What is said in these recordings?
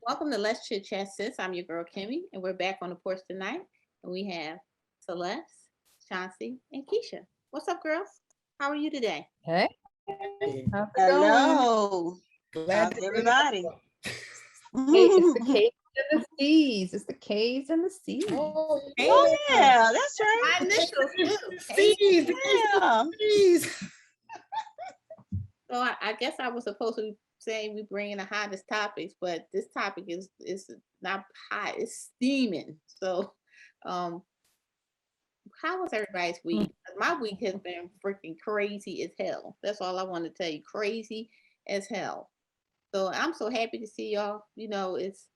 Welcome to Let's Chit Chat Sis. I'm your girl Kimmy, and we're back on the porch tonight. And we have Celeste, Chauncey, and Keisha. What's up, girls? How are you today? Hey, Hey, how's it going? Hello. glad How's to be everybody? Hey, it's the K's and the C's. It's the K's and the C's. Oh, Hey, Oh yeah. yeah, that's right. my initials too. Hey. Steez, Yeah. Steez. So I guess I was supposed to say we bring in the hottest topics, but this topic is not hot. It's steaming. So, um, how was everybody's week? My week has been freaking crazy as hell. That's all I want to tell you. Crazy as hell. So I'm so happy to see y'all. It's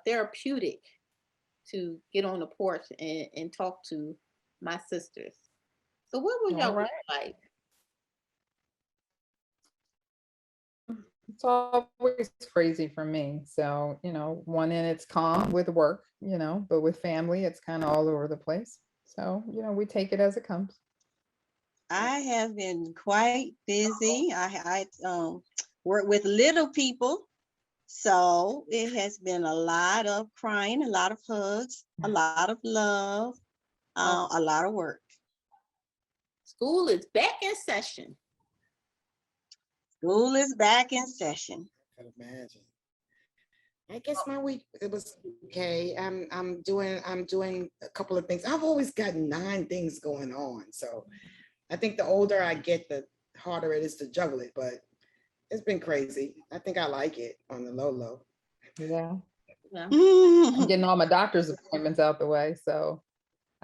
therapeutic to get on the porch and talk to my sisters. So what was All y'all week right. like? It's always crazy for me. So, one in it's calm with work, but with family, it's kind of all over the place. So, we take it as it comes. I have been quite busy. I work with little people, so it has been a lot of crying, a lot of hugs, a lot of love, a lot of work. School is back in session. School is back in session. I can imagine. I guess my week it was okay. I'm doing a couple of things. I've always got 9 things going on. So I think the older I get, the harder it is to juggle it. But it's been crazy. I think I like it on the low. Yeah. Yeah. I'm getting all my doctor's appointments out the way. So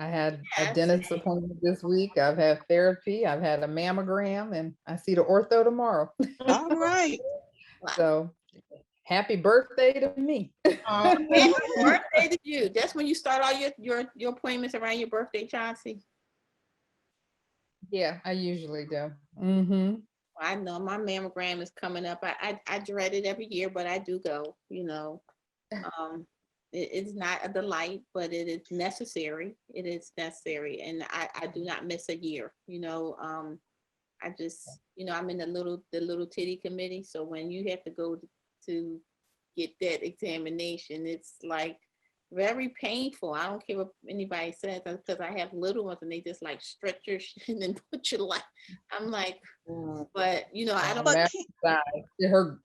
I had a Yes. dentist appointment this week. I've had therapy. I've had a mammogram, and I see the ortho tomorrow. All right. Wow. So happy birthday to me. Happy birthday to you. That's when you start all your appointments around your birthday, Chauncey. Yeah, I usually do. Mm-hmm. I know my mammogram is coming up. I dread it every year, but I do go. It's not a delight, but it is necessary. It is necessary, and I do not miss a year. I just I'm in the little titty committee. So when you have to go to get that examination, it's like very painful. I don't care what anybody says because I have little ones and they just like stretch your shit and put your life. I'm like, but I don't. But It hurt.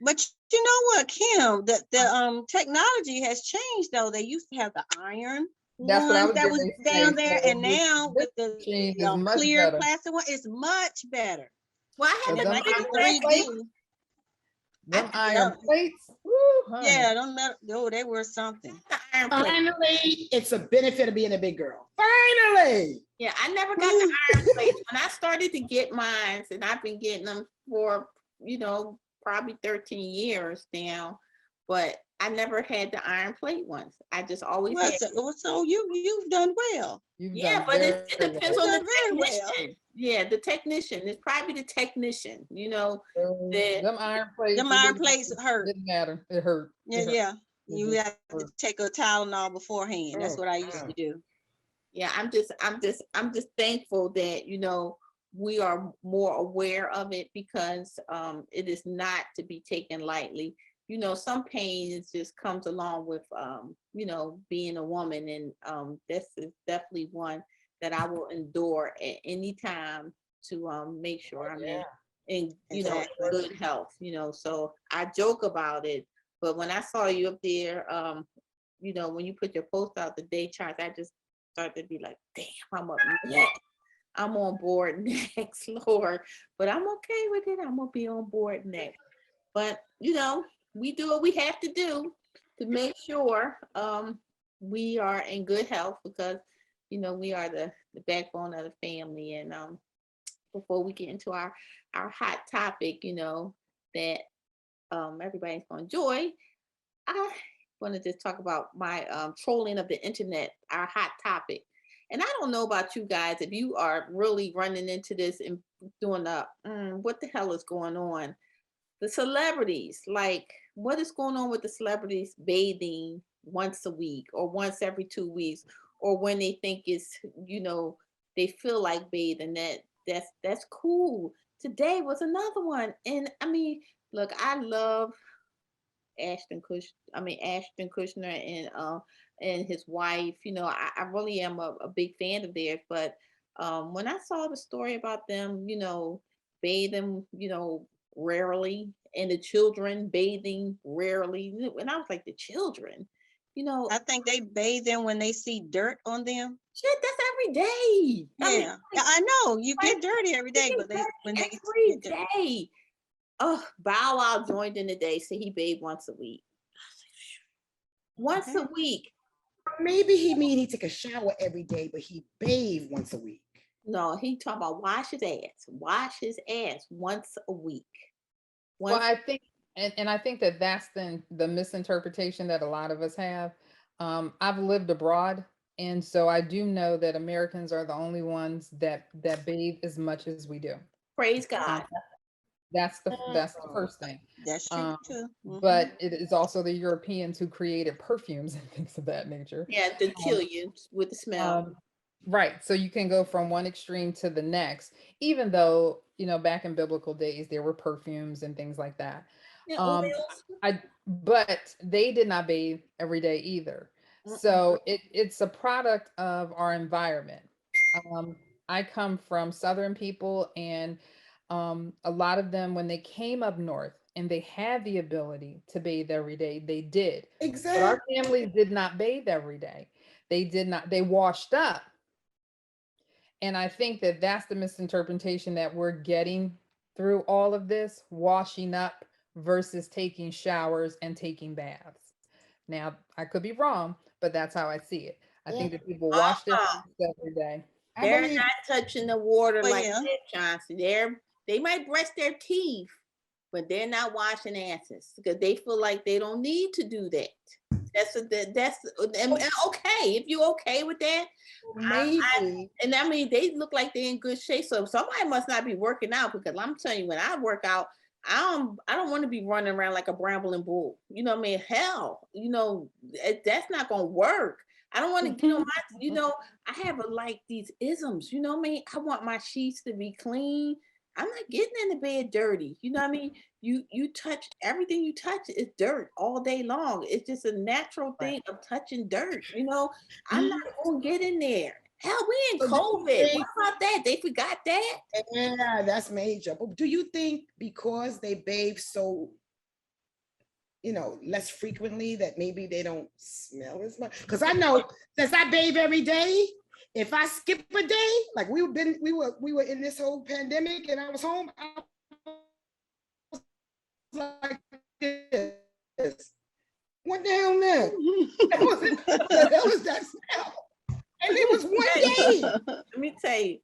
But you know what, Kim? The technology has changed though. They used to have the iron That's what I ones was that was going to say. down there, So and now with the machine is much clear better. plastic one, it's much better. Well, I So had them to iron think plates, 3D. them iron Yep. plates, woo, honey. Yeah, don't let. Oh, they were something. the iron plate. Finally, it's a benefit of being a big girl. Finally. Yeah, I never got the iron plates. When I started to get mine, and I've been getting them for, probably 13 years now, but I never had the iron plate ones. I just always Well, had. so you've done well. You've Yeah, done but very it depends You've on the done very well. technician. Yeah, the technician. It's probably the technician, well. that Them iron plates. Them iron plates hurt. Didn't matter. It hurt. Yeah, It hurt. yeah. It You just have to hurt. take a Tylenol beforehand. That's Oh, what I used wow. to do. yeah, I'm just thankful that, we are more aware of it because it is not to be taken lightly. Some pain just comes along with being a woman, and this is definitely one that I will endure at any time to make sure I'm in Exactly. good health. So I joke about it, but when I saw you up there, when you put your post out the day chart, I just started to be like, damn, I'm up next. I'm on board next, Lord. But I'm okay with it. I'm gonna be on board next. But we do what we have to do to make sure we are in good health because we are the backbone of the family. And before we get into our hot topic, that everybody's gonna enjoy, I want to just talk about my trolling of the internet, our hot topic. And I don't know about you guys if you are really running into this and doing what the hell is going on? The celebrities, like what is going on with the celebrities bathing once a week or once every 2 weeks, or when they think they feel like bathing, that's cool. Today was another one. And I mean, look, I love Ashton Kushner and his wife. I really am a big fan of theirs. But when I saw the story about them, bathing, rarely, and the children bathing rarely, and I was like, the children, you know, I think they bathe them when they see dirt on them. shit, that's every day. Yeah, yeah, I know you like, get dirty every day, but when they every get dirty. day. Oh, Bow Wow joined in the day, so he bathed once a week. Once Okay. a week. Maybe he take a shower every day, but he bathe once a week. No, he talking about wash his ass. Wash his ass once a week. Well, I think, and I think that that's the misinterpretation that a lot of us have. I've lived abroad, and so I do know that Americans are the only ones that bathe as much as we do. Praise God. That's the first thing. That's true too. But it is also the Europeans who created perfumes and things of that nature. Yeah, to kill you with the smell. Right. So you can go from one extreme to the next, even though, back in biblical days, there were perfumes and things like that. Yeah, oils. But they did not bathe every day either. So it's a product of our environment. I come from Southern people, and a lot of them, when they came up north and they had the ability to bathe every day, they did. Exactly. But our families did not bathe every day. They did not, they washed up. And I think that that's the misinterpretation that we're getting through all of this, washing up versus taking showers and taking baths. Now, I could be wrong, but that's how I see it. I think that people wash their face every day. They're not touching the water like yeah. that, Johnson. They might brush their teeth, but they're not washing asses because they feel like they don't need to do that. That's okay if you're okay with that. Maybe. They look like they're in good shape. So somebody must not be working out, because I'm telling you, when I work out, I don't want to be running around like a brambling bull. You know what I mean? Hell, that's not gonna work. I don't want to get on my, I have like these isms, you know what I mean? I want my sheets to be clean. I'm not getting in the bed dirty. You know what I mean? You touch everything you touch is dirt all day long. It's just a natural thing of touching dirt. I'm not gonna get in there. Hell, we in COVID. What about that? They forgot that? Yeah, that's major. But do you think because they bathe so, less frequently, that maybe they don't smell as much? Because I know since I bathe every day, if I skip a day, like we were in this whole pandemic and I was home, I was like this. What the hell now? What the hell is that smell? And it was one day. Let me tell you,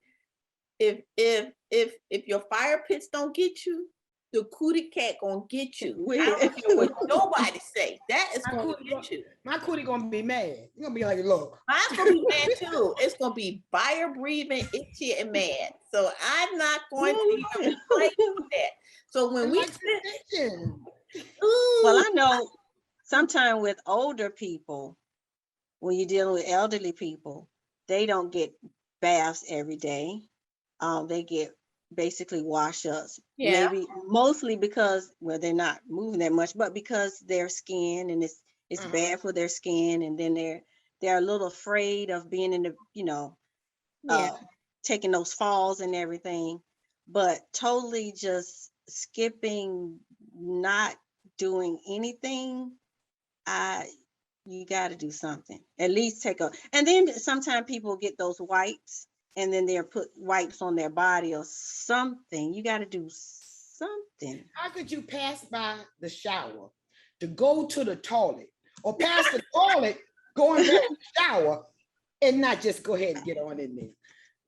if your fire pits don't get you, the cootie cat gonna get you. I don't care what nobody say. That is gonna get you. My cootie gonna be mad. You're gonna be like, look. Mine's gonna be mad too. It's gonna be fire breathing, itchy, and mad. So I'm not going to even play with that. So when we well, I know sometimes with older people, when you're dealing with elderly people, they don't get baths every day. They get basically wash-ups. Yeah. Maybe mostly because, well, they're not moving that much, but because their skin, and it's bad for their skin, and then they're a little afraid of being in the taking those falls and everything. But totally just skipping, not doing anything, you got to do something. At least and then sometimes people get those wipes, and then they're put wipes on their body or something. You got to do something. How could you pass by the shower to go to the toilet, or pass the toilet going back to the shower, and not just go ahead and get on in there?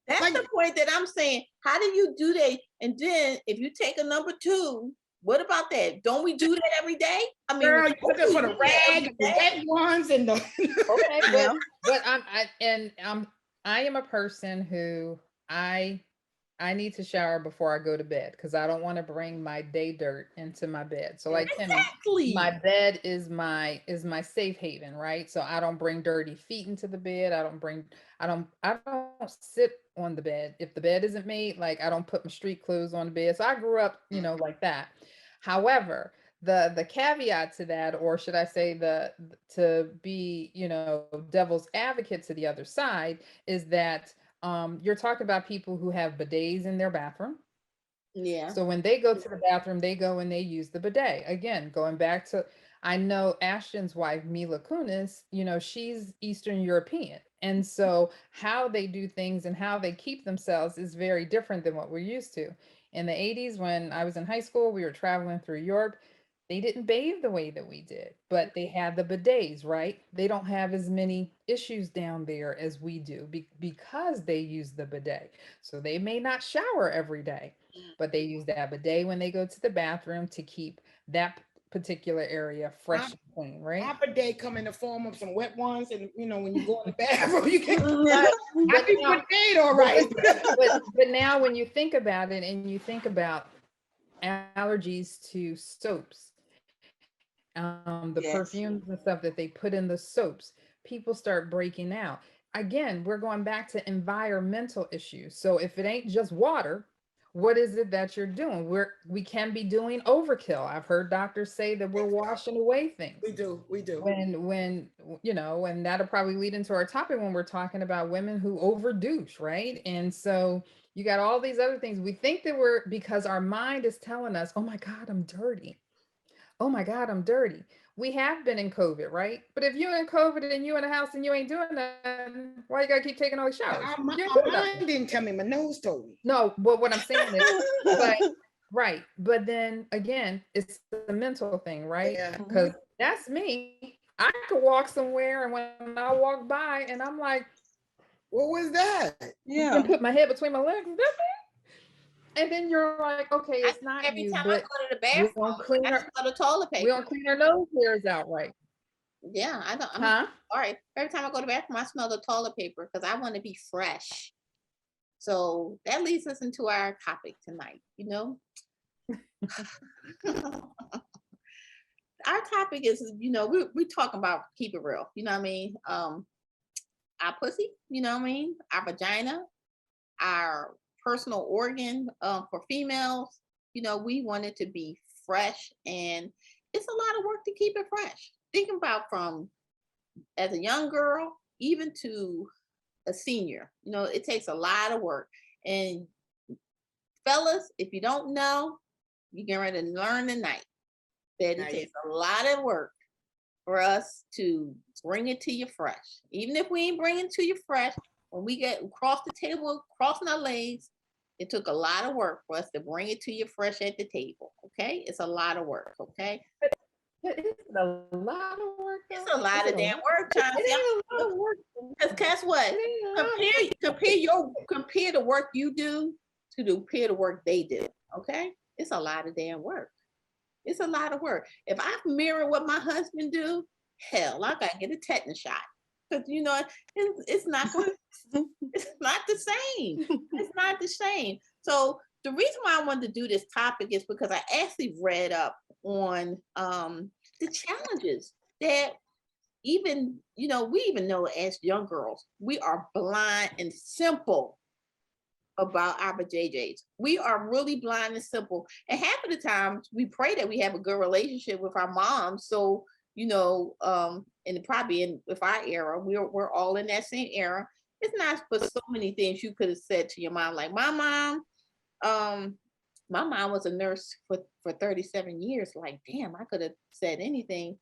That's the point that I'm saying. How do you do that? And then if you take a number 2, what about that? Don't we do that every day? I mean, girl, you put them for the rag, the wet ones, and the Okay, but I am a person who I need to shower before I go to bed, because I don't want to bring my day dirt into my bed. So like Timmy, my bed is my safe haven, right? So I don't bring dirty feet into the bed. I don't sit on the bed. If the bed isn't made, like I don't put my street clothes on the bed. So I grew up, like that. However, the caveat to that, or should I say to be, devil's advocate to the other side, is that you're talking about people who have bidets in their bathroom. Yeah. So when they go to the bathroom, they go and they use the bidet. Again, going back to, I know Ashton's wife, Mila Kunis, she's Eastern European. And so how they do things and how they keep themselves is very different than what we're used to. In the 80s, when I was in high school, we were traveling through Europe. They didn't bathe the way that we did, but they had the bidets, right? They don't have as many issues down there as we do because they use the bidet. So they may not shower every day, but they use that bidet when they go to the bathroom to keep that particular area fresh and clean, right? Half a day come in the form of some wet ones, and when you go in the bathroom, you can. Right. I think now- bidet, all right. but now when you think about it and you think about allergies to soaps, the Yes. perfumes and stuff that they put in the soaps, people start breaking out. Again, we're going back to environmental issues. So if it ain't just water, what is it that you're doing? We can be doing overkill. I've heard doctors say that we're washing away things. We do. And that'll probably lead into our topic when we're talking about women who overdouche, right? And so you got all these other things. We think that because our mind is telling us, oh my God, I'm dirty. Oh my God, I'm dirty. We have been in COVID, right? But if you're in COVID and you in a house and you ain't doing nothing, why you gotta keep taking all these showers? My You ain't doing mind nothing. didn't tell me. My nose told me. No, but what I'm saying is, right. But then again, it's the mental thing, right? Yeah. Because that's me. I could walk somewhere and when I walk by and I'm like, What was that? yeah, and put my head between my legs. And then you're like, okay, it's not Every you, time I but go to the we bathroom, don't clean I our, smell the toilet we paper. don't clean our nose hairs out right. Yeah, I don't. Huh? All right. Every time I go to the bathroom, I smell the toilet paper because I want to be fresh. So that leads us into our topic tonight. Our topic is, we talking about keep it real. You know what I mean? Our pussy. You know what I mean? Our vagina, our personal organ for females. We want it to be fresh, and it's a lot of work to keep it fresh. Think about from as a young girl, even to a senior, it takes a lot of work. And fellas, if you don't know, you're getting ready to learn tonight that it takes a lot of work for us to bring it to you fresh. Even if we ain't bringing it to you fresh, when we get across the table, crossing our legs, it took a lot of work for us to bring it to you fresh at the table. Okay, it's a lot of work. Okay, It's a lot of work. it's a lot of damn work, Chauncey. It ain't a lot of work. Because guess what? Compare the work you do to compare the work they do. Okay, it's a lot of damn work. It's a lot of work. If I mirror what my husband do, hell, I gotta get a tetanus shot because it's not going. It's not the same. It's not the same. So the reason why I wanted to do this topic is because I actually read up on the challenges that even, we even know as young girls, we are blind and simple about our JJs. We are really blind and simple. And half of the time we pray that we have a good relationship with our moms. So, and probably with our era, we're all in that same era. It's not but so many things you could have said to your mom, like my mom was a nurse for 37 years. Like, damn, I could have said anything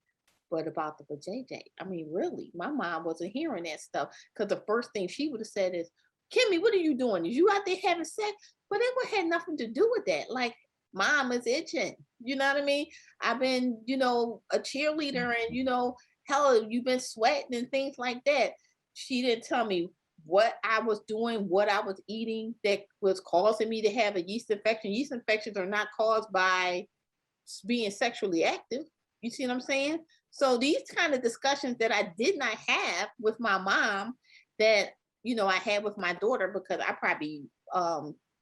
but about the JJ. I mean, really, my mom wasn't hearing that stuff because the first thing she would have said is, Kimmy, what are you doing? Is you out there having sex? But it had nothing to do with that. Like, mom is itching. You know what I mean? I've been, a cheerleader and, hell, you've been sweating and things like that. She didn't tell me what I was doing, what I was eating that was causing me to have a yeast infection. Yeast infections are not caused by being sexually active. You see what I'm saying? So these kind of discussions that I did not have with my mom that, I had with my daughter, because I probably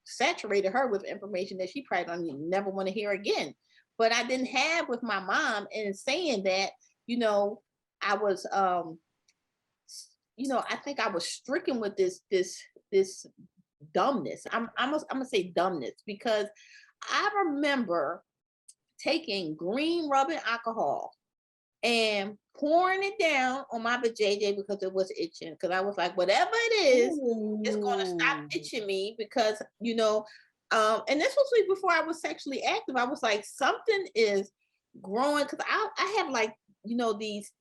saturated her with information that she probably never want to hear again. But I didn't have with my mom, and saying that, I was, I think I was stricken with this dumbness. I'm gonna say dumbness, because I remember taking green rubbing alcohol and pouring it down on my vajayjay because it was itching. Because I was like, whatever it is, it's going to stop Ooh. itching me because, and this was before I was sexually active. I was like, something is growing because I have like, these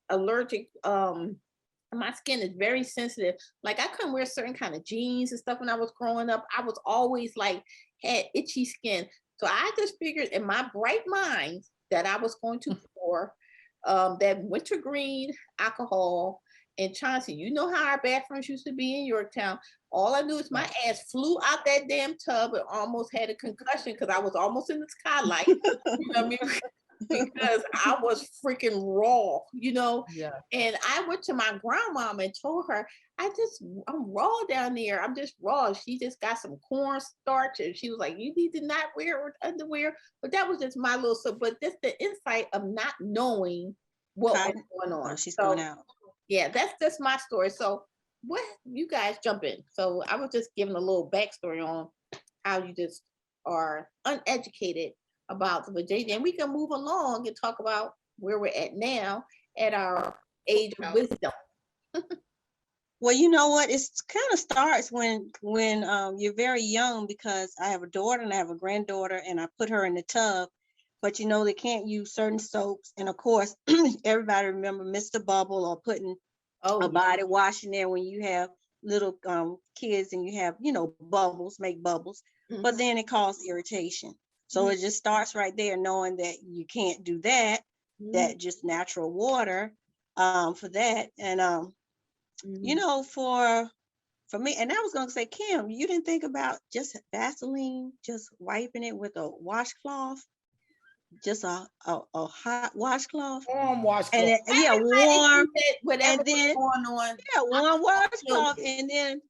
allergic, my skin is very sensitive. Like I couldn't wear certain kind of jeans and stuff when I was growing up. I was always like, had itchy skin. So I just figured in my bright mind that I was going to pour that wintergreen alcohol. And Chauncey, you know how our bathrooms used to be in Yorktown. All I knew is my ass flew out that damn tub and almost had a concussion because I was almost in the skylight. You know what I mean? Because I was freaking raw, Yeah. And I went to my grandmama and told her, I'm raw down there. I'm just raw. She just got some cornstarch and she was like, you need to not wear underwear. But that was just my little, but just the insight of not knowing what was going on. Oh, she's going out. Yeah, that's just my story. So what you guys jump in. So I was just giving a little backstory on how you just are uneducated about the vajayjay. And we can move along and talk about where we're at now at our age of wisdom. Well, you know what? It's kind of starts when you're very young, because I have a daughter and I have a granddaughter, and I put her in the tub. But they can't use certain soaps, and of course, everybody remember Mr. Bubble or putting a body wash in there when you have little kids and you have bubbles, make bubbles. But then it causes irritation. So it just starts right there, knowing that you can't do that. That just natural water for that. And for me, and I was gonna say, Kim, you didn't think about just Vaseline, just wiping it with a washcloth, just a hot washcloth, Warm washcloth. and then, warm, whatever and then was going on. warm washcloth, and then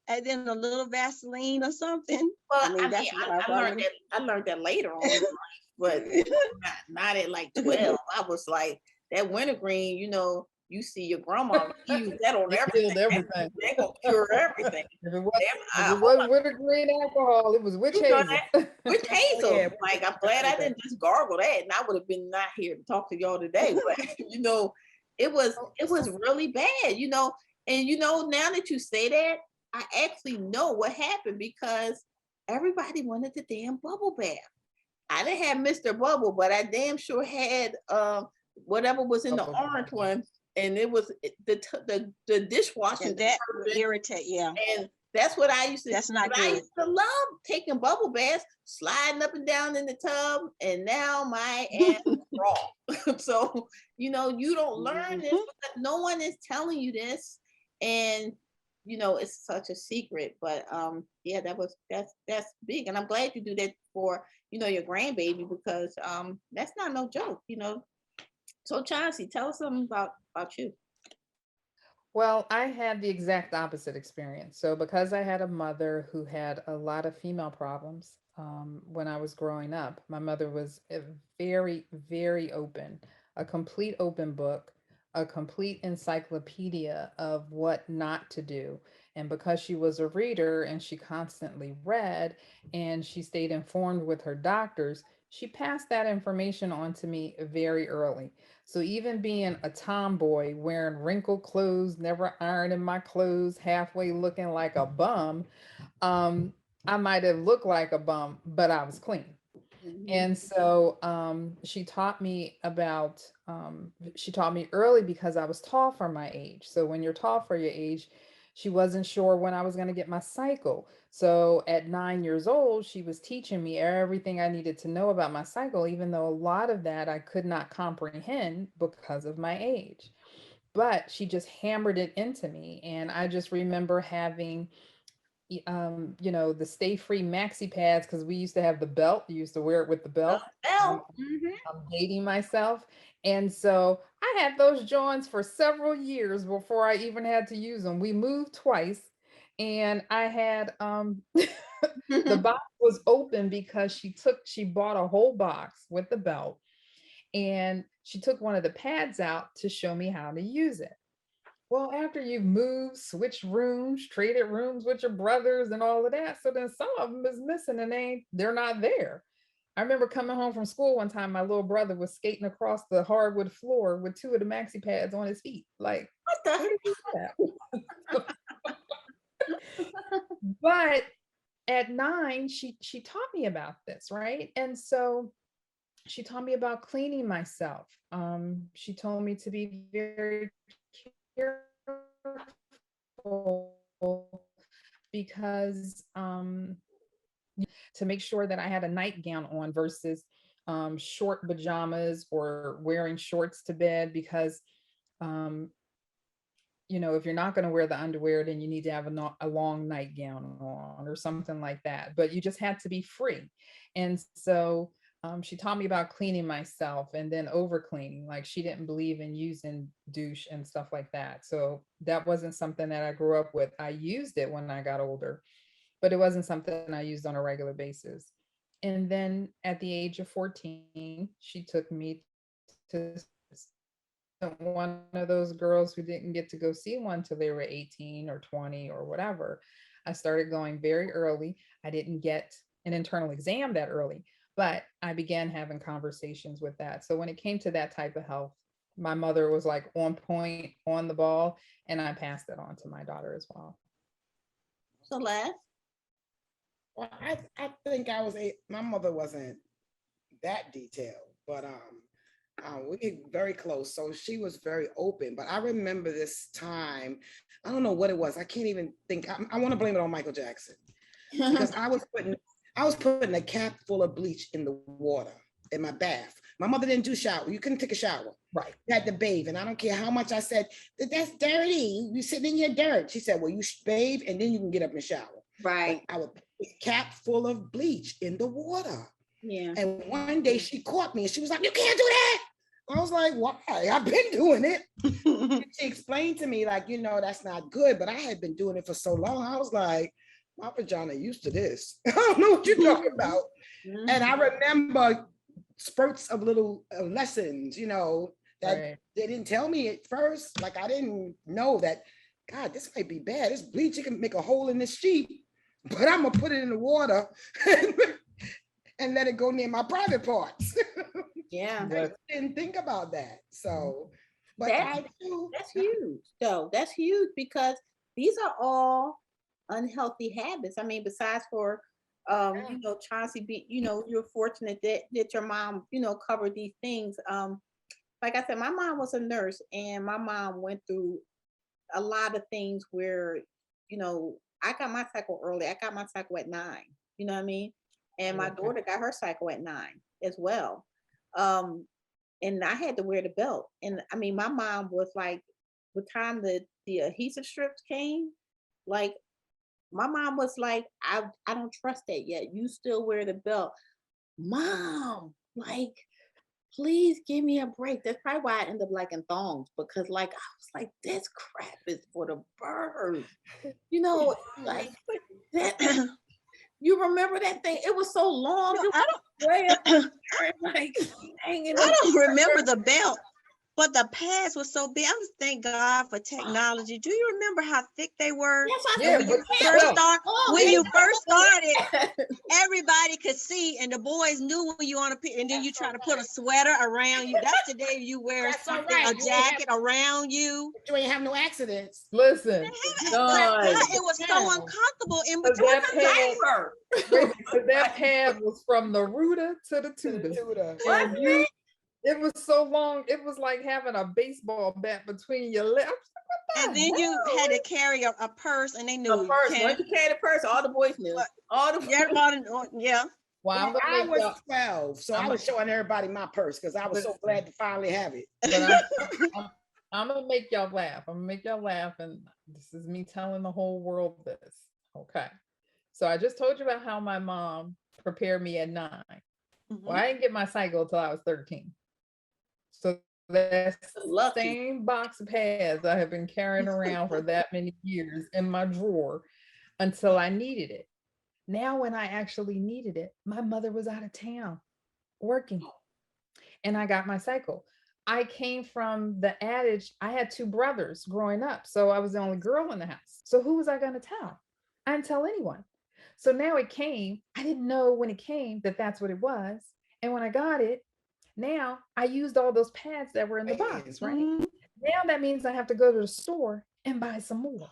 a little Vaseline or something. Well, That's what I learned that later on, but not at like 12. I was like that wintergreen. You see your grandma use that on It everything. killed everything. They're gonna cure everything. If it wasn't wintergreen alcohol, it was witch hazel. Witch hazel. Yeah. Like I'm glad I didn't just gargle that, and I would have been not here to talk to y'all today. But it was really bad. And now that you say that, I actually know what happened because everybody wanted the damn bubble bath. I didn't have Mr. Bubble, but I damn sure had whatever was in the orange one. And it was the dishwashing. That irritate, yeah. And that's what I used to. That's not good. I used to love taking bubble baths, sliding up and down in the tub, and now my ass is raw. So you don't learn this because no one is telling you this, and it's such a secret. But yeah, that's big, and I'm glad you do that for your grandbaby because that's not no joke. So Chauncey, tell us something about you. Well, I had the exact opposite experience. So, because I had a mother who had a lot of female problems when I was growing up, my mother was a very, very open, a complete open book, a complete encyclopedia of what not to do. And because she was a reader and she constantly read and she stayed informed with her doctors, she passed that information on to me very early. So even being a tomboy, wearing wrinkled clothes, never ironing my clothes, halfway looking like a bum, I might have looked like a bum, but I was clean. And so she taught me early because I was tall for my age. So when you're tall for your age, she wasn't sure when I was going to get my cycle. So at 9 years old, she was teaching me everything I needed to know about my cycle, even though a lot of that I could not comprehend because of my age. But she just hammered it into me. And I just remember having the Stay Free maxi pads, because we used to have the belt. You used to wear it with the belt. I'm dating myself. And so I had those joints for several years before I even had to use them. We moved twice, and I had the box was open because she bought a whole box with the belt, and she took one of the pads out to show me how to use it. Well, after you've moved, switched rooms, traded rooms with your brothers and all of that, so then some of them is missing and they're not there. I remember coming home from school one time, my little brother was skating across the hardwood floor with 2 of the maxi pads on his feet. Like, What the where did you do that? But at 9, she taught me about this, right? And so she taught me about cleaning myself. She told me to be very careful because to make sure that I had a nightgown on versus short pajamas or wearing shorts to bed, because if you're not going to wear the underwear, then you need to have a long nightgown on or something like that. But you just had to be free. And so she taught me about cleaning myself and then over cleaning. Like, she didn't believe in using douche and stuff like that. So that wasn't something that I grew up with. I used it when I got older, but it wasn't something I used on a regular basis. And then at the age of 14, she took me to one of those girls who didn't get to go see one till they were 18 or 20 or whatever. I started going very early. I didn't get an internal exam that early, but I began having conversations with that. So when it came to that type of health, my mother was like on point, on the ball, and I passed it on to my daughter as well. So last. Well, I think my mother wasn't that detailed, but we get very close. So she was very open. But I remember this time, I don't know what it was. I can't even think. I want to blame it on Michael Jackson because I was putting a cap full of bleach in the water in my bath. My mother didn't do shower. You couldn't take a shower. Right. You had to bathe. And I don't care how much I said, that's dirty. You sitting in your dirt. She said, well, you bathe and then you can get up and shower. Right. But I would put a cap full of bleach in the water. Yeah. And one day she caught me and she was like, you can't do that. I was like, why? I've been doing it. She explained to me, like, that's not good, but I had been doing it for so long. I was like, my vagina used to this. I don't know what you're talking about. Mm-hmm. And I remember spurts of little lessons, that Right. they didn't tell me at first. Like, I didn't know that, God, this might be bad. This bleach, you can make a hole in this sheet, but I'm going to put it in the water and let it go near my private parts. Yeah. I didn't think about that. So, but That's huge. So that's huge because these are all unhealthy habits. I mean, besides for Chauncey, you're fortunate that your mom, covered these things. Like I said, my mom was a nurse and my mom went through a lot of things where, I got my cycle early. I got my cycle at 9, you know what I mean? And my daughter got her cycle at 9 as well. And I had to wear the belt. And I mean, my mom was like, the time the adhesive strips came, like my mom was like, I don't trust that yet. You still wear the belt. Mom, like, please give me a break. That's probably why I ended up liking thongs, because like I was like, this crap is for the birds. Like that. You remember that thing? It was so long. No, It I was don't. like hanging. I don't remember the belt, but the pads were so big. I was thank God for technology. Do you remember how thick they were? Yes, I Yeah, said, but When you first started, started. everybody could see, and the boys knew when you on a and then you try to put a sweater around you. That's the day you wear That's all something, right. a jacket around you. you ain't have no accidents. Listen, It Dawn, was so uncomfortable in because between. that pad was from the rooter to the tutor. And it was so long, it was like having a baseball bat between your lips. And then you had to carry a purse, and they knew. A purse. Once you carried a purse, all the boys knew. All the Yeah. Well, I was 12, so I was showing everybody my purse because I was so glad to finally have it. But I'm gonna make y'all laugh. I'm gonna make y'all laugh, and this is me telling the whole world this. Okay. So I just told you about how my mom prepared me at 9. Mm-hmm. Well, I didn't get my cycle until I was 13. So that same box of pads I have been carrying around for that many years in my drawer until I needed it. Now, when I actually needed it, my mother was out of town working and I got my cycle. I came from the adage, I had 2 brothers growing up, so I was the only girl in the house. So who was I going to tell? I didn't tell anyone. So now it came. I didn't know when it came that that's what it was. And when I got it, now I used all those pads that were in the box, right? Mhm. Now that means I have to go to the store and buy some more.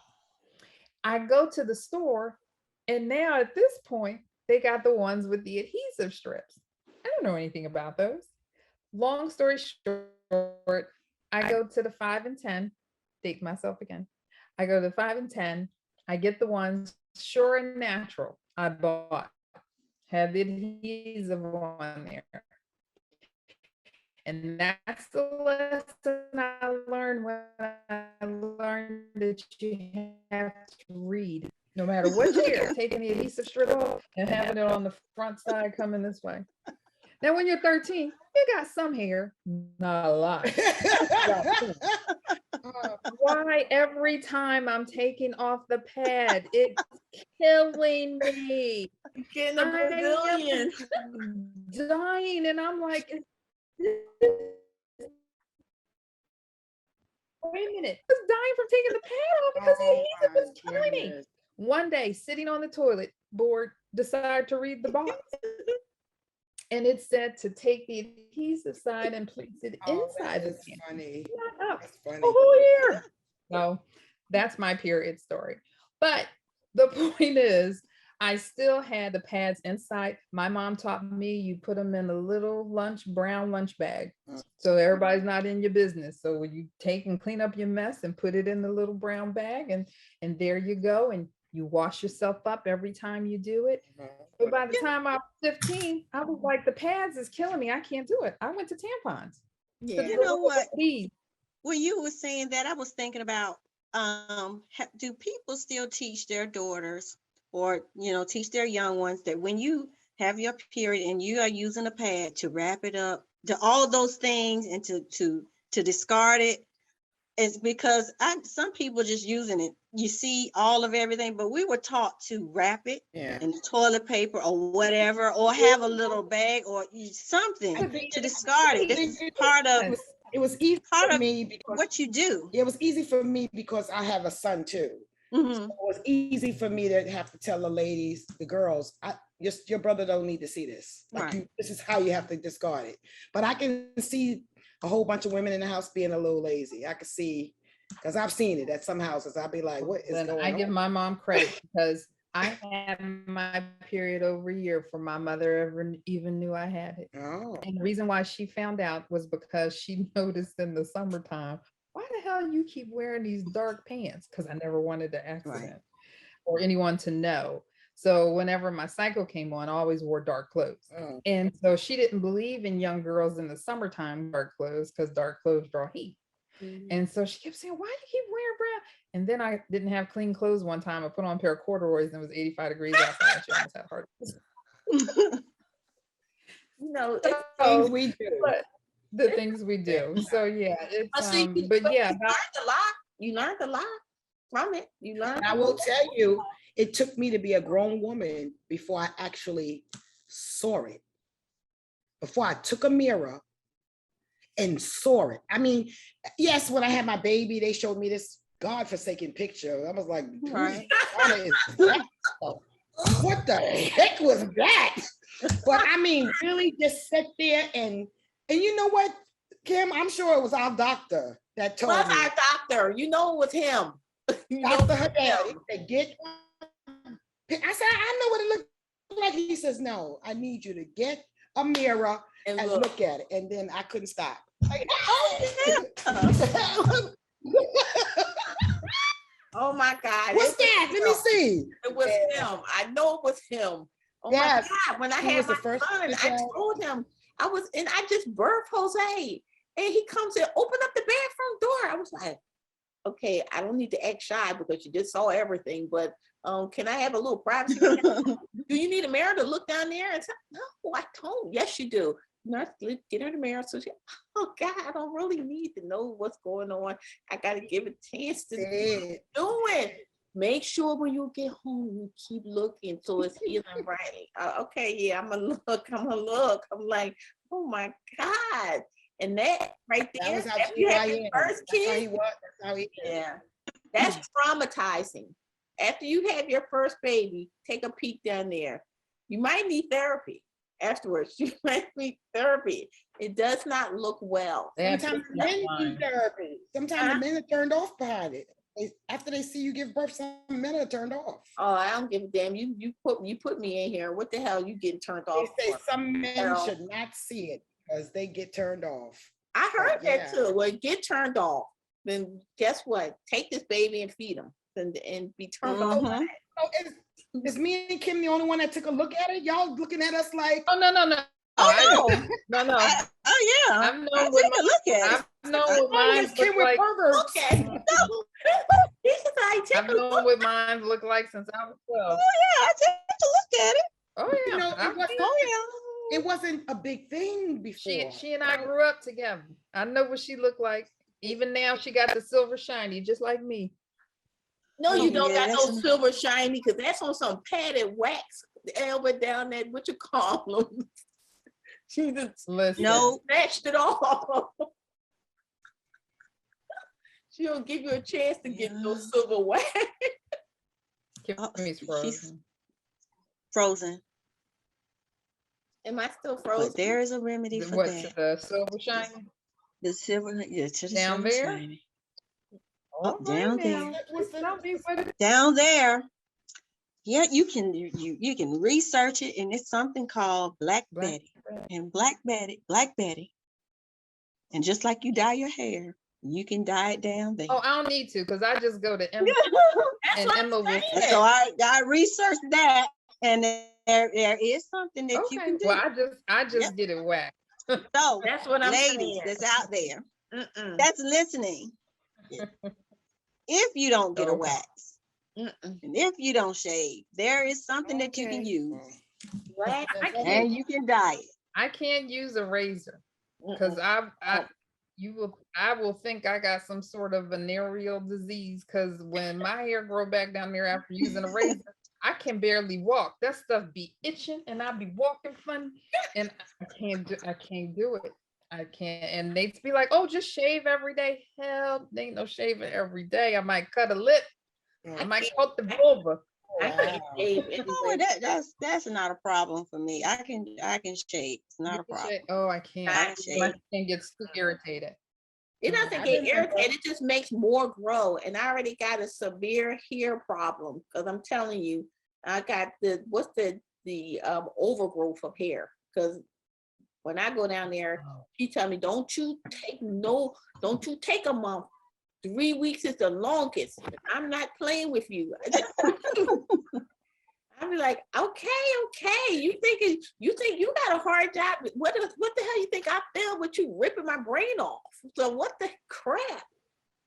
I go to the store, and now at this point, they got the ones with the adhesive strips. I don't know anything about those. Long story short, I go to the 5 and 10, date myself again. I go to the 5 and 10. I get the ones Sure and Natural I bought, had the adhesive on there. And that's the lesson I learned when I learned that you have to read. No matter what you hear, taking the adhesive strip off and having it on the front side coming this way. Now, when you're 13, you got some hair, not a lot. Why every time I'm taking off the pad, it's killing me. You're getting a Brazilian. Dying, and I'm like, wait a minute, I was dying from taking the pad off because the adhesive was killing me. One day, sitting on the toilet board, decided to read the box. And it said to take the adhesive side and place it inside the can. Funny. Not up. That's funny. A whole year. So that's my period story. But the point is, I still had the pads inside. My mom taught me you put them in a little brown lunch bag. So everybody's not in your business. So when you take and clean up your mess and put it in the little brown bag, and there you go. And you wash yourself up every time you do it. But by the time I was 15, I was like, the pads is killing me. I can't do it. I went to tampons. Yeah. You know what? When you were saying that, I was thinking about, do people still teach their daughters or, teach their young ones that when you have your period and you are using a pad to wrap it up, to all those things and to discard it? It's because some people just using it. You see all of everything, but we were taught to wrap it in toilet paper or whatever, or have a little bag or something to discard it. It's part of it was easy for me because what you do. It was easy for me because I have a son too. Mm-hmm. So it was easy for me to have to tell the ladies, the girls, your brother don't need to see this. Like this is how you have to discard it. But I can see a whole bunch of women in the house being a little lazy. I can see, because I've seen it at some houses. I'll be like, what is going on? I give my mom credit because I had my period over a year before my mother ever even knew I had it. Oh. And the reason why she found out was because she noticed in the summertime, why the hell you keep wearing these dark pants? Because I never wanted an accident or anyone to know. So whenever my cycle came on, I always wore dark clothes. Oh. And so she didn't believe in young girls in the summertime dark clothes because dark clothes draw heat. Mm-hmm. And so she kept saying, why do you keep wearing brown? And then I didn't have clean clothes one time. I put on a pair of corduroys and it was 85 degrees outside. She almost had a heart attack. Things we do. The things we do. So yeah, it's but yeah, you learned a lot from it. You learned. I will tell you, it took me to be a grown woman before I actually saw it. Before I took a mirror and saw it. I mean, yes, when I had my baby, they showed me this godforsaken picture. I was like, what the heck was that? But I mean, really just sit there and you know what, Kim, I'm sure it was our doctor that told me. Our doctor, it was him. Dr. Hadad, he said, I said, I know what it looked like. He says, no, I need you to get a mirror and look at it. And then I couldn't stop. Like, oh my God. What's that? Let me see. It was him. I know it was him. Oh my God. When I had my son, I told him I just birthed Jose. And he comes in, open up the bathroom door. I was like, okay, I don't need to act shy because you just saw everything, but can I have a little privacy? Do you need a mirror to look down there? And say, no, I don't. Yes, you do. Nurse, get her the mirror. So oh God, I don't really need to know what's going on. I got to give it a chance to do it. Make sure when you get home, you keep looking so it's healing right. Okay, yeah, I'm gonna look. I'm like, oh my God. And that right there, if you have your first kid, that's traumatizing. after you have your first baby, take a peek down there. You might need therapy afterwards. You might need therapy. It does not look well. Sometimes the men need therapy. Sometimes the men are turned off by it. After they see you give birth, some men are turned off. Oh, I don't give a damn. You put me in here. What the hell you getting turned off? They say for? some men should not see it because they get turned off. I heard Yeah. that too. Well, get turned off. Then guess what? Take this baby and feed him and be turned off. by it. So is me and Kim the only one that took a look at it? Y'all looking at us like, Oh no. Oh, No. oh yeah. I've known I'll what take a look at it. I've known what mine Kim look with like. perverts. Okay. This is how I take I've a known look. what mine look like since I was 12. Yeah, I take a look at it. Oh yeah. You know, Oh it wasn't a big thing before. She and I grew up together. I know what she looked like. Even now, she got the silver shiny, just like me. No, you don't Yeah, got no that's- silver shiny because that's on some padded wax. Elbow down that, what you call them? She just Listen, No, snatched it off. She don't give you a chance to get no Yeah. silver wax. Kimmy's she's frozen. frozen. Am I still But frozen? there is a remedy for What, that. the silver shiny? The silver, yeah, to the Down silver there? shiny. All down right there. now. Tell me what it- Down there, yeah, you can research it, and it's something called Black Black Betty. Betty. And Black Betty, and just like you dye your hair, you can dye it down there. Oh, I don't need to because I just go to Emma That's and what Emma I'm will. saying. And so I researched that, and there is something that you Okay, can do. well, I just Yep. get it whacked. So, That's what I'm ladies saying. that's out there, Mm-mm, that's listening, if you don't get a Okay. wax, mm-mm. and if you don't shave, there is something that you can Okay. use, Wax? I can't. and you can dye it. I can't use a razor because Mm-mm. I will think I got some sort of venereal disease because when my hair grow back down there after using a razor, I can barely walk. That stuff be itching and I be walking funny and I can't do it. I can't. And they'd be like, oh, just shave every day. Hell, there ain't no shaving every day. I might cut a lip. I might cut the vulva. I can't shave Oh, anyway. that's not a problem for me. I can shave. It's not a You can problem. shave- Oh, I can't. I I can My shave. skin gets too irritated. It doesn't I get remember- irritated, it just makes more grow. And I already got a severe hair problem because I'm telling you, I got the overgrowth of hair. Because when I go down there, she tell me, don't you take a month. 3 weeks is the longest. I'm not playing with you. I'll be like, okay. You think you got a hard job? What the hell you think I feel with you ripping my brain off? So what the crap?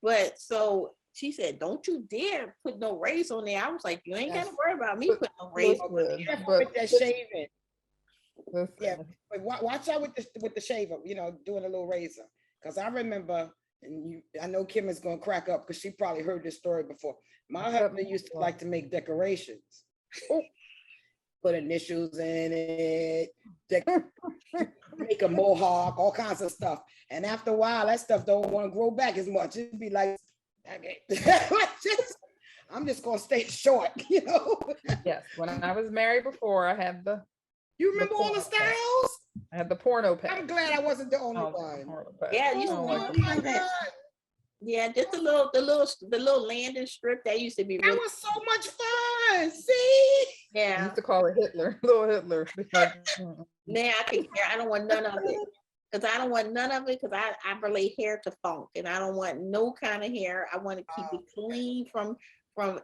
But so she said, don't you dare put no razor on there. I was like, you ain't gotta worry about me putting no razor on there. Careful with that shaving. Listen, Yeah. But watch out with the shaver, doing a little razor. Because I remember, and I know Kim is gonna crack up because she probably heard this story before. My husband used to like to make decorations. Put initials in it, make a mohawk, all kinds of stuff. And after a while, that stuff don't want to grow back as much. It'd be like, okay, I'm just gonna stay short, yes, when I was married before, I had the You remember all the porno pack. styles? I had the porno pack. I'm glad I wasn't the only Oh, one. porno pack. Yeah, you Oh, used my to Oh be- my God, yeah, just the little landing strip that used to be that really, was so much fun. See? I yeah. used to call it Hitler, little Hitler. Like, Now I can care. I don't want none of it. Because I don't want none of it because I relate hair to funk and I don't want no kind of hair. I want to keep it clean from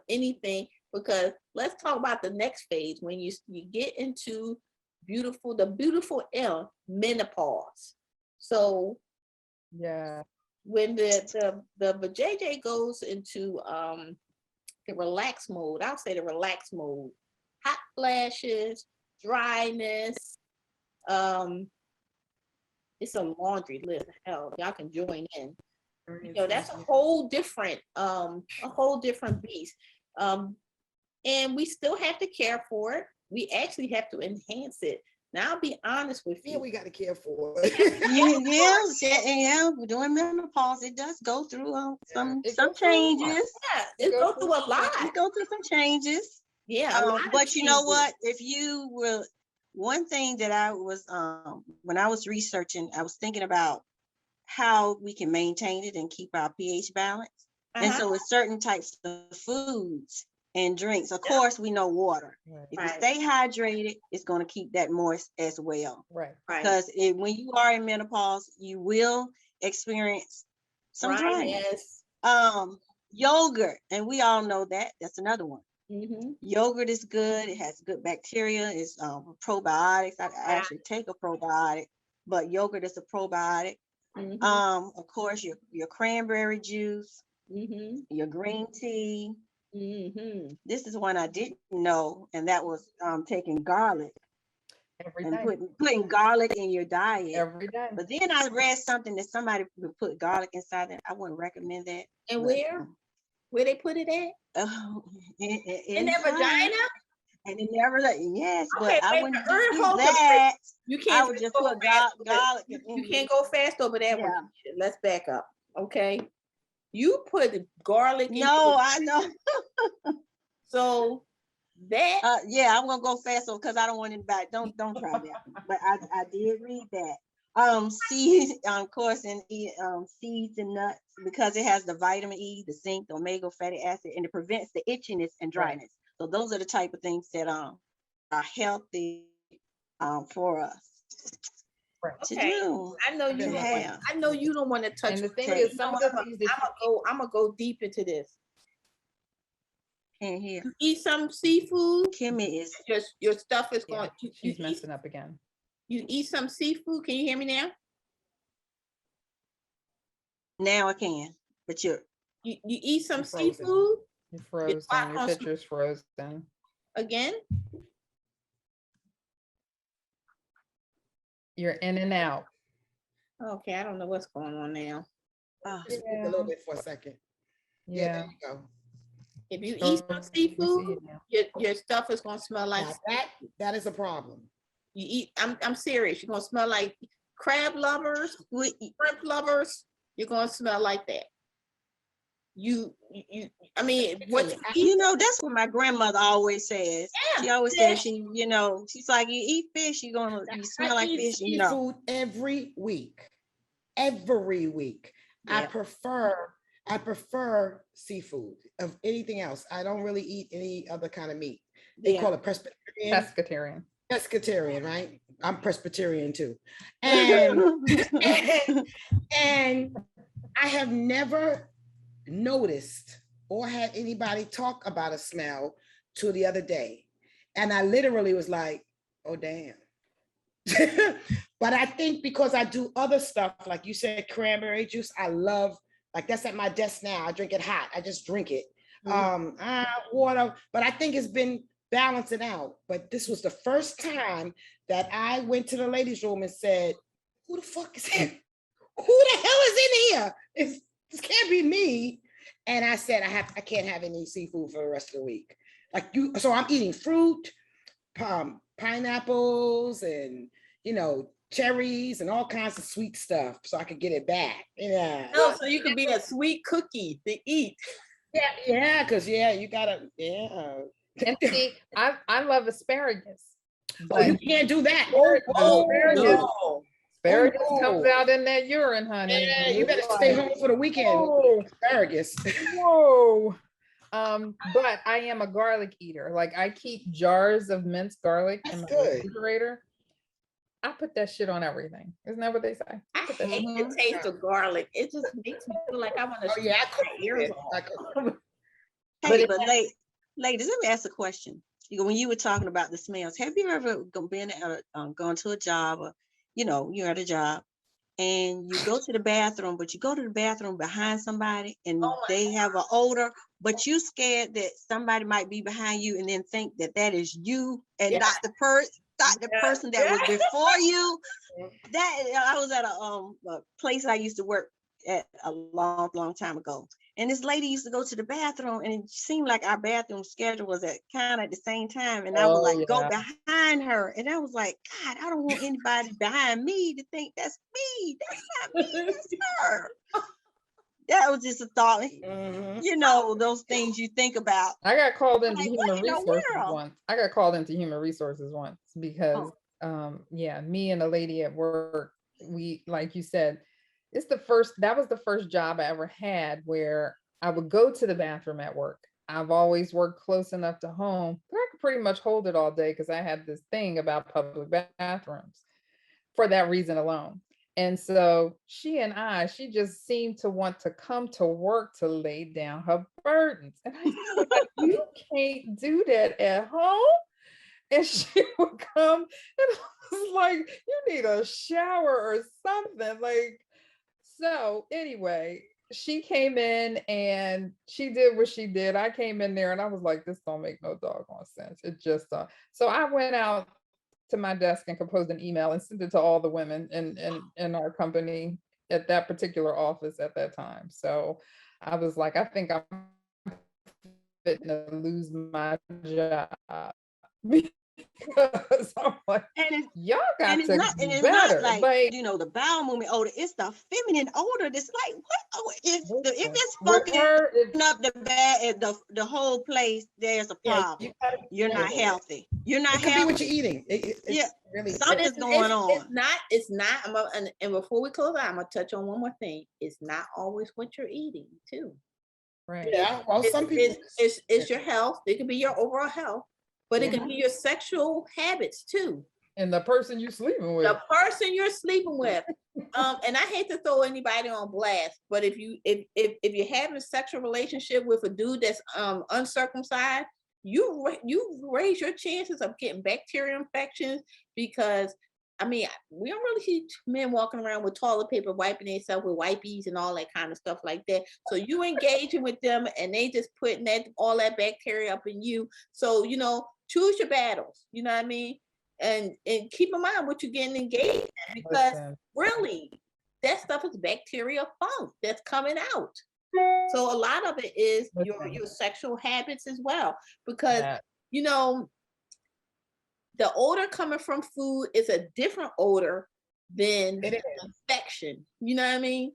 anything because let's talk about the next phase when you get into the beautiful menopause. So yeah. when the Vjay goes into the relax mode, I'll say the relax mode, hot flashes, dryness, it's a laundry list. Hell, y'all can join in. That's a whole different beast. And we still have to care for it. We actually have to enhance it Now I'll be honest with Yeah, you. we got to care for. Yeah, we're doing menopause. It does go through some It goes through a lot. changes. Yeah, You it go goes through through a some lot. You go through some changes. Yeah, a lot of But you know changes. what? If you will, one thing that I was when I was researching, I was thinking about how we can maintain it and keep our pH balance. And Uh-huh. so with certain types of foods and drinks, of course, we know water. Right. If Right. you stay hydrated, it's going to keep that moist as well. Right. Right. Because when you are in menopause, you will experience some dryness. Dryness. Yogurt, and we all know that. That's another one. Mm-hmm. Yogurt is good. It has good bacteria. It's probiotics. I actually take a probiotic, but yogurt is a probiotic. Mm-hmm. Of course, your cranberry juice, Mm-hmm. your green tea. Mm-hmm. This is one I didn't know, and that was taking garlic Every and day. putting garlic in your diet. Every day. But then I read something that somebody would put garlic inside it. I wouldn't recommend that. And but, where they put it at? In their inside. vagina? And it never, yes, Okay, but I wait, wouldn't the herb use holds a that. You I can't would just go put fast over- garlic. You can't go fast over that one. Yeah. Let's back up. Okay. You put garlic in No, I know. so that Yeah, I'm gonna go fast because I don't want anybody. Don't try that. But I did read that. Seeds, of course, and seeds and nuts because it has the vitamin E, the zinc, the omega fatty acid, and it prevents the itchiness and dryness. So those are the type of things that are healthy for us to okay. do. I know you To don't want, have. I know you don't want to touch And the thing Okay. is, some of the things that I'm gonna go deep into this. Can't hear. You eat some seafood, Kimmy is just your stuff is yeah, going she's messing up again. you eat some seafood. Can you hear me now? now I can, but you're You eat some You're frozen. seafood You're frozen. spot Your on picture's frozen. again. You're in and out. Okay, I don't know what's going on now. Just move a little bit for a second. Yeah, Yeah. there you go. If you eat some Oh, we see seafood, it now. your stuff is gonna smell like Now that is a problem. you eat. I'm serious. You're gonna smell like crab lovers, shrimp lovers. You're gonna smell like that. I mean, what you eat? You know, that's what my grandmother always says. Yeah, She always says she's like, you eat fish, you smell like eat fish, you know. seafood every week. Every week. Yeah. I prefer seafood of anything else. I don't really eat any other kind of meat. They Yeah. call it Presbyterian. Pescatarian. Pescatarian, right? I'm Presbyterian too. And I have never noticed or had anybody talk about a smell till the other day. And I literally was like, oh, damn. But I think because I do other stuff, like you said, cranberry juice, I love, like that's at my desk now. I drink it hot. I just drink it. Water, but I think it's been balancing out. But this was the first time that I went to the ladies' room and said, who the fuck is here? Who the hell is in here? This can't be me. And I said, I can't have any seafood for the rest of the week. So I'm eating fruit, pineapples, and cherries and all kinds of sweet stuff, so I could get it back. Yeah. Oh, so you can be a sweet cookie to eat. Yeah, because you gotta. And see, I love asparagus. Oh, you can't do that. Asparagus comes out in that urine, honey. Yeah, you better stay home for the weekend. Whoa. Asparagus. Whoa. But I am a garlic eater. Like I keep jars of minced garlic in my refrigerator. I put that shit on everything. Isn't that what they say? I hate the taste of garlic. It just makes me feel like I want to I could. my ears off. Hey, but ladies, let me ask a question. When you were talking about the smells, have you ever been gone to a job, or you're at a job and you go to the bathroom, but you go to the bathroom behind somebody and they have an odor, but you scared that somebody might be behind you and then think that is you and not the person that was before you. That I was at a place I used to work at a long time ago, And this lady used to go to the bathroom, and it seemed like our bathroom schedule was at kind of at the same time. And I would Oh, like go yeah. behind her. And I was like, God, I don't want anybody behind me to think that's me. That's not me, that's her. That was just a thought. Mhm. You know, those things you think about. I got called into Like, human what in the resources world? once. I got called into human resources once because yeah, me and a lady at work, we, like you said, that was the first job I ever had where I would go to the bathroom at work. I've always worked close enough to home, but I could pretty much hold it all day because I had this thing about public bathrooms for that reason alone. And so she just seemed to want to come to work to lay down her burdens. And I said, "But you can't do that at home." And she would come and I was like, "You need a shower or something." Like, so anyway, she came in and she did what she did. I came in there and I was like, "This don't make no doggone sense." It just so I went out to my desk and composed an email and sent it to all the women in our company at that particular office at that time. So I was like, I think I'm fitting to lose my job because I'm like, And it's y'all got and it's to not and do it's not better. like, Like, you know, the bowel movement odor. It's the feminine odor that's like, what? Oh, if listen, it's with funky her, it's, up the bed, the whole place, there's a Yeah, problem. you gotta be You're not careful. healthy. You're not It could be what healthy. you're eating. Yeah, Really, But something's going it's on. not, and before we close out, I'm gonna touch on one more thing. It's not always what you're eating too. right. yeah. Well, It's, some people. it's your health. It could be your overall health, but it Yeah. can be your sexual habits too. And the person you sleeping with. The person you're sleeping with. And I hate to throw anybody on blast, but if you're having a sexual relationship with a dude that's uncircumcised, you raise your chances of getting bacterial infections because I mean we don't really see men walking around with toilet paper wiping themselves with wipies and all that kind of stuff like that. So you engaging with them and they just putting all that bacteria up in you. So choose your battles. You know what I mean? And keep in mind what you're getting engaged in because Listen, really that stuff is bacteria funk that's coming out. So a lot of it is listen, your sexual habits as well because that, the odor coming from food is a different odor than It is. infection. You know what I mean?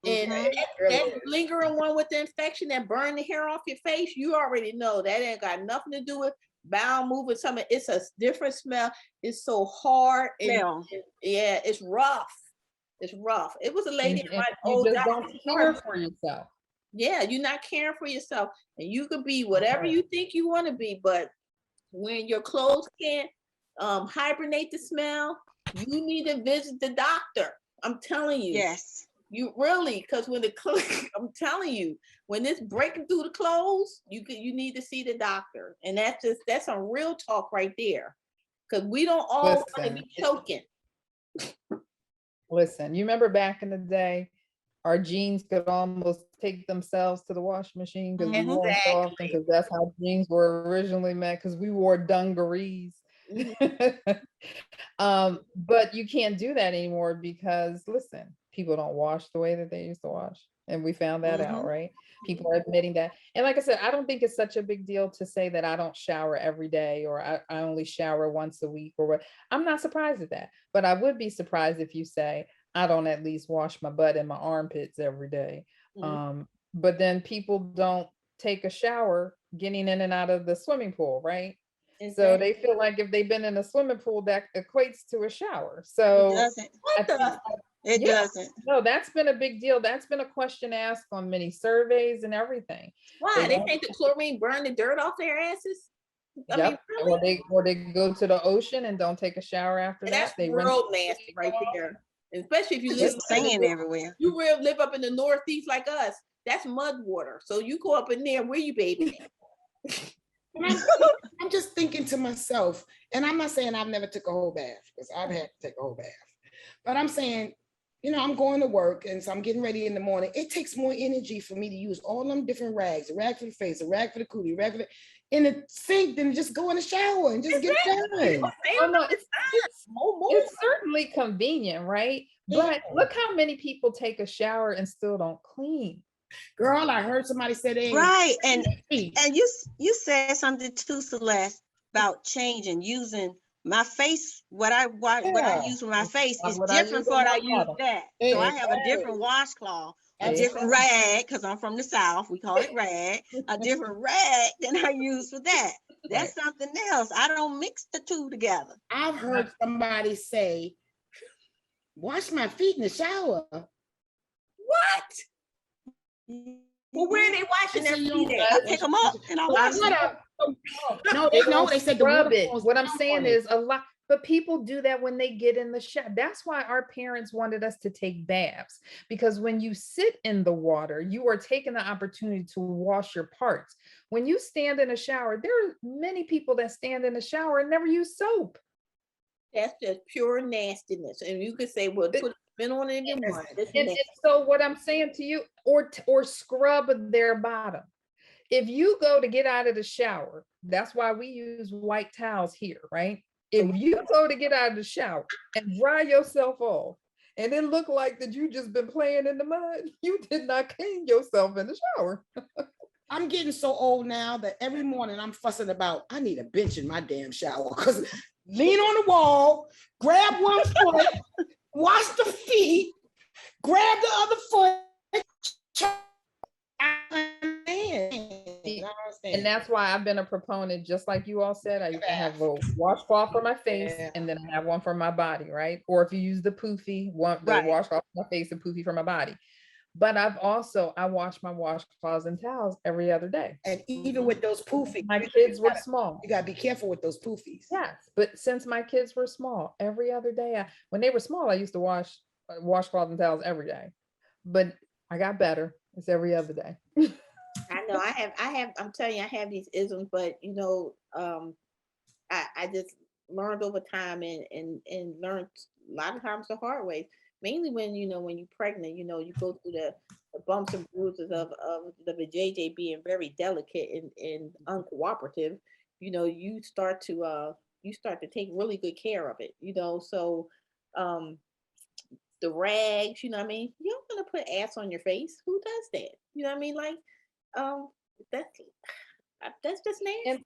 And Mhm. that lingering one with the infection that burn the hair off your face, you already know that ain't got nothing to do with bowel movement. Something, it's a different smell. It's so hard and Smell. yeah, it's rough. It's rough. It was a lady in and my you old just job. don't care for yourself. Yeah, you're not caring for yourself, and you could be whatever you think you want to be, but when your clothes can't hibernate the smell, you need to visit the doctor. I'm telling you. Yes. You really, because when I'm telling you, when it's breaking through the clothes, you need to see the doctor, and that's some real talk right there. Because we don't all want to Listen, be choking. listen, you remember back in the day, our jeans could almost take themselves to the washing machine because we wore them so often Exactly. because that's how jeans were originally made because we wore dungarees. But you can't do that anymore because listen, people don't wash the way that they used to wash. And we found that out, right? People are admitting that. And like I said, I don't think it's such a big deal to say that I don't shower every day or I only shower once a week or what. I'm not surprised at that. But I would be surprised if you say, I don't at least wash my butt and my armpits every day. But then people don't take a shower getting in and out of the swimming pool, right? So they feel like if they've been in a swimming pool, that equates to a shower. It So doesn't. I think, It yeah, doesn't. no, that's been a big deal. That's been a question asked on many surveys and everything. Why? They don't- think the chlorine burn the dirt off their asses? I mean, Yep. really? Or they go to the ocean and don't take a shower after That's that. They rinse real nasty right there. Especially if you live Just sand everywhere. you live up in the Northeast like us. That's mud water. So you go up in there, where you bathing at? I'm just thinking to myself, and I'm not saying I've never took a whole bath because I've had to take a whole bath, but I'm saying, I'm going to work and so I'm getting ready in the morning. It takes more energy for me to use all them different rags, a rag for the face, a rag for the cootie, rag for the in the sink, than just go in the shower and just get done. Oh no, it's certainly convenient, right? But look how many people take a shower and still don't clean. Girl, I heard somebody say they Right. And feet. you said something too, Celeste, about changing, using my face. What I Yeah. use with my face Not is what I different use from on what I my use bottom. that. So I have a Exactly. different washcloth, a Absolutely. different rag, because I'm from the South. We call it rag, a different rag than I use for that. That's something else. I don't mix the two together. I've heard somebody say, wash my feet in the shower. What? Well, where are they washing their So you feet don't- at? I pick them up and I wash them. No, they said the Scrub water it. goes What I'm down saying on it. is a lot, but people do that when they get in the shower. That's why our parents wanted us to take baths, because when you sit in the water, you are taking the opportunity to wash your parts. When you stand in a shower, there are many people that stand in the shower and never use soap. That's just pure nastiness. And you could say, well, put spin on it if you want. This And nasty. so what I'm saying to you, or scrub their bottom. If you go to get out of the shower, that's why we use white towels here, right? If you go to get out of the shower and dry yourself off, and it look like that you just been playing in the mud, you did not clean yourself in the shower. I'm getting so old now that every morning I'm fussing about, I need a bench in my damn shower, because lean on the wall, grab one foot, wash the feet, grab the other foot. And that's why I've been a proponent, just like you all said. I used to have a little washcloth for my face, and then I have one for my body, right? Or if you use the poofy, the Right. washcloth for my face and poofy for my body. But I wash my washcloths and towels every other day. And even with those poofies, My kids were small. you gotta be careful with those poofies. Yes, but since my kids were small, every other day, when they were small, I used to wash washcloth and towels every day. But I got better. It's every other day. I know I'm telling you, I have these isms, but I just learned over time and learned a lot of times the hard way. Mainly when when you're pregnant, you go through the bumps and bruises of the vajayjay being very delicate and uncooperative. You start to take really good care of it. So um the rags, you know what I mean? You're not gonna put ass on your face. Who does that? You know what I mean? Like, um, that's just nasty. And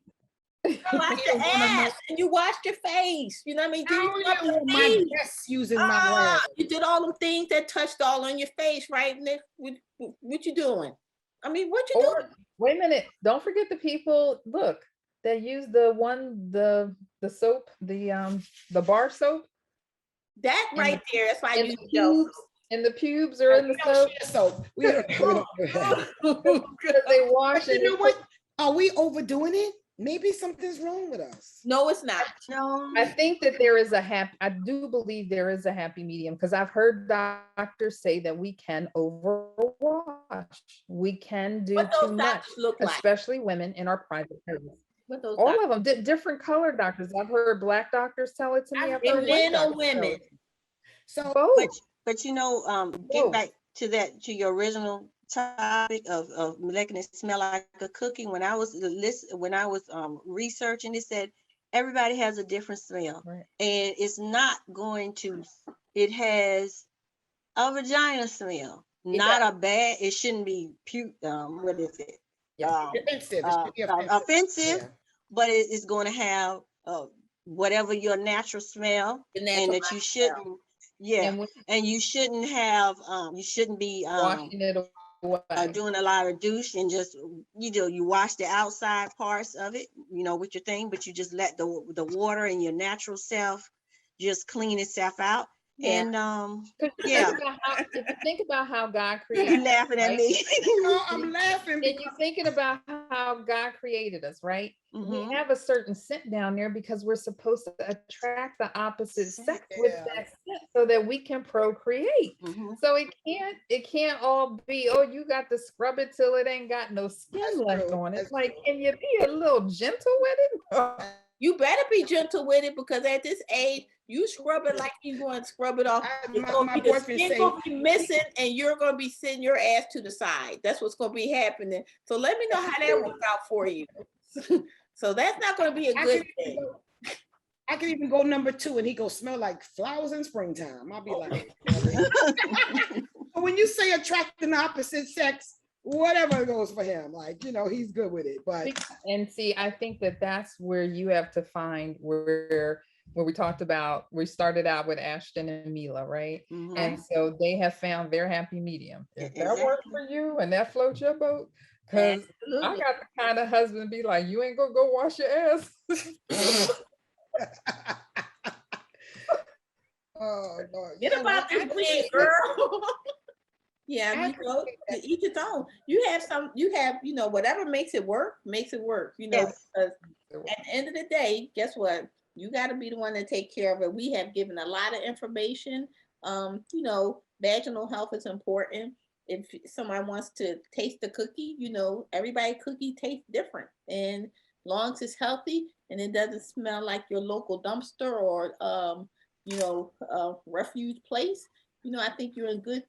You wash your ass and you wash your face. You know what I mean? I You don't scrub even your want my feet. guests using my rag. You did all them things that touched all on your face, right? Nick? What you doing? I mean, what you doing? wait a minute, don't forget the people, look, that use the soap, the bar soap. That And right there. That's why I And use the Joe. pubes, and the pubes are in the soap So we don't because they wash But it. you know what? Are we overdoing it? Maybe something's wrong with us. No, it's not. No. I think that I do believe there is a happy medium, because I've heard doctors say that we can overwash. We can do What too those much, doctors look like? especially women in our private practice. What those All doctors? of them, different color doctors. I've heard Black doctors tell it to me. I've heard white Men or doctors tell women? it. So Both. But Both. get back to your original topic of making it smell like a cookie. When I was researching, it said everybody has a different smell, Right. and it's not going to. It has a vagina smell, not a bad. It shouldn't be what is it? offensive. It should be Offensive, Yeah. but it's going to have whatever your natural smell, The and natural that you shouldn't. Yeah, And when and you shouldn't have. You shouldn't be washing it away. doing a lot of douche and just you wash the outside parts of it, with your thing, but you just let the water and your natural self just clean itself out. Yeah. And If you think about how God you created, laughing at right? me. No, I'm laughing And because you're thinking about how God created us, right? Mhm. We have a certain scent down there because we're supposed to attract the opposite sex with Yeah. that scent so that we can procreate. Mhm. So it can't all be, oh, you got to scrub it till it ain't got no skin That's left true. on it. That's It's like, can you be a little gentle with it? You better be gentle with it, because at this age, you scrub it like you going to scrub it off. It's gonna my be the boyfriend skin say, gonna be missing, and you're gonna be sitting your ass to the side. That's what's gonna be happening. So let me know how that works out for you. So that's not gonna be a good thing. I can even go number 2 and he go smell like flowers in springtime. I'll be like, but when you say attracting the opposite sex, whatever goes for him. Like, he's good with it. But And see, I think that that's where you have to find where we talked about, we started out with Ashton and Mila, right? Mhm. And so they have found their happy medium. If that works Exactly. for you and that floats your boat, because I Absolutely. got the kind of husband be like, you ain't gonna go wash your ass. oh Lord. Get Yeah, well, about this bed, girl. Yeah, I to each its own. You have, whatever makes it work, Yes. because at the end of the day, guess what? You got to be the one to take care of it. We have given a lot of information. Vaginal health is important. If somebody wants to taste the cookie, everybody cookie tastes different. And long as it's healthy and it doesn't smell like your local dumpster or, refuge place, I think you're in good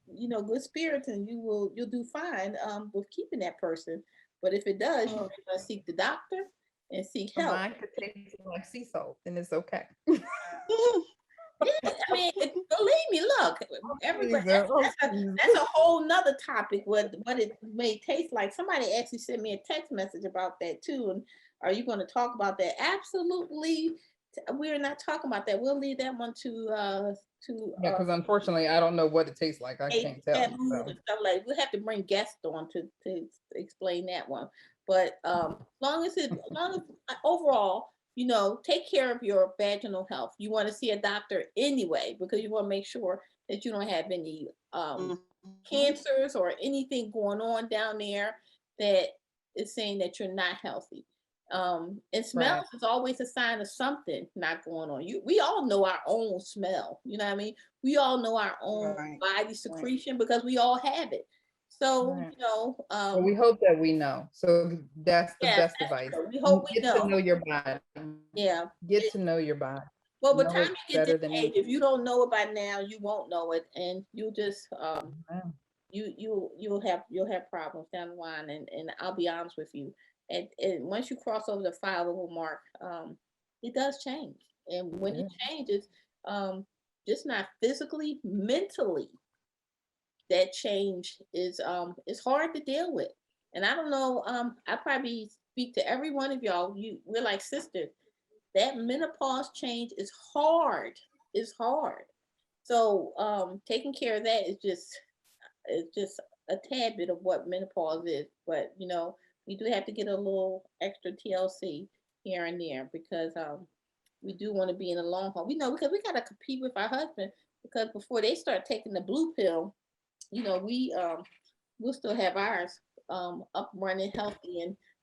spirits, and you'll do fine with keeping that person. But if it does, you better seek the doctor and seek help. Mine could taste like sea salt, and it's okay. Yeah, I mean, believe me, look, everybody, Jesus, oh, that's a whole nother topic. What it may taste like. Somebody actually sent me a text message about that too. And are you going to talk about that? Absolutely. We're not talking about that. We'll leave that one to yeah, because unfortunately, I don't know what it tastes like. I can't tell. and stuff like. We'll have to bring guests on to explain that one. But long as overall, take care of your vaginal health. You want to see a doctor anyway because you want to make sure that you don't have any Mhm. cancers or anything going on down there that is saying that you're not healthy. And smells is always a sign of something not going on. We all know our own smell. You know what I mean? We all know our own Right. body secretion because we all have it. So, Right. Well, we hope that we know. So that's the yes, best that's advice. true. We hope we Get to know know. your body. Yeah. Get to know your body. Well, by the Know time it you get better this than age, you. if you don't know it by now, you won't know it, and you'll just Yeah. you'll have problems down the line. And I'll be honest with you, and once you cross over the 5 mark, it does change. And when it changes, just not physically, mentally, that change is hard to deal with. And I don't know, I probably speak to every one of y'all. We're like sisters. That menopause change is hard. It's hard. So taking care of that is just a tad bit of what menopause is. But we do have to get a little extra TLC here and there because we do want to be in the long haul. We know because we gotta compete with our husband because before they start taking the blue pill, we'll still have ours up running healthy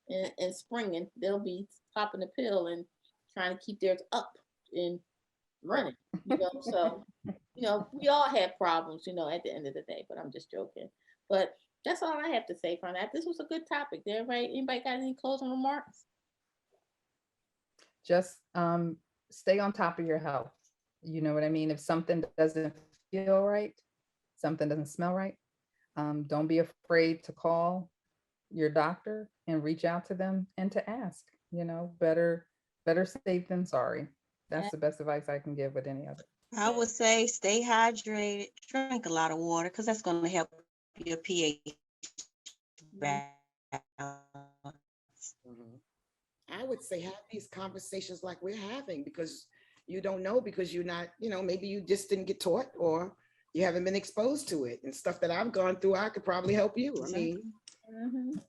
and springing. They'll be popping the pill and trying to keep theirs up and running. So we all have problems. At the end of the day. But I'm just joking. But that's all I have to say from that. This was a good topic. Did anybody got any closing remarks? Just stay on top of your health. You know what I mean? If something doesn't feel right, something doesn't smell right, don't be afraid to call your doctor and reach out to them and to ask. Better safe than sorry. That's the best advice I can give with any of it. I would say stay hydrated, drink a lot of water because that's going to help your pH balance. Mhm. I would say have these conversations like we're having because you don't know because you're not, maybe you just didn't get taught or you haven't been exposed to it and stuff that I've gone through. I could probably help you. I mean,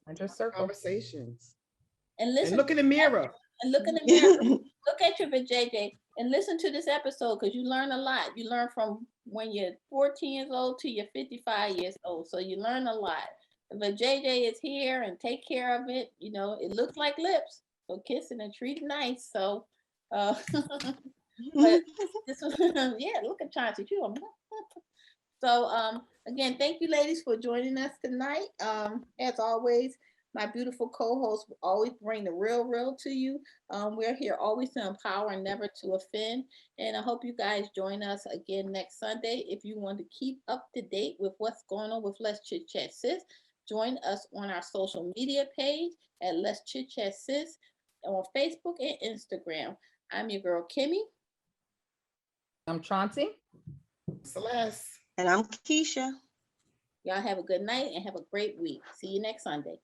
I just circle. conversations And listen. and look in the mirror. And look in the mirror. Look at your JJ and listen to this episode because you learn a lot. You learn from when you're 14 years old to you're 55 years old. So you learn a lot. But JJ is here and take care of it. It looks like lips. So kiss it and treat it nice. So but this was yeah, look at Chauncey too. So again, thank you ladies for joining us tonight. As always, my beautiful co-hosts always bring the real to you. We're here always to empower and never to offend. And I hope you guys join us again next Sunday. If you want to keep up to date with what's going on with Let's Chit Chat Sis, join us on our social media page at Let's Chit Chat Sis on Facebook and Instagram. I'm your girl Kimmy. I'm Chauncey. Celeste. And I'm Keisha. Y'all have a good night and have a great week. See you next Sunday.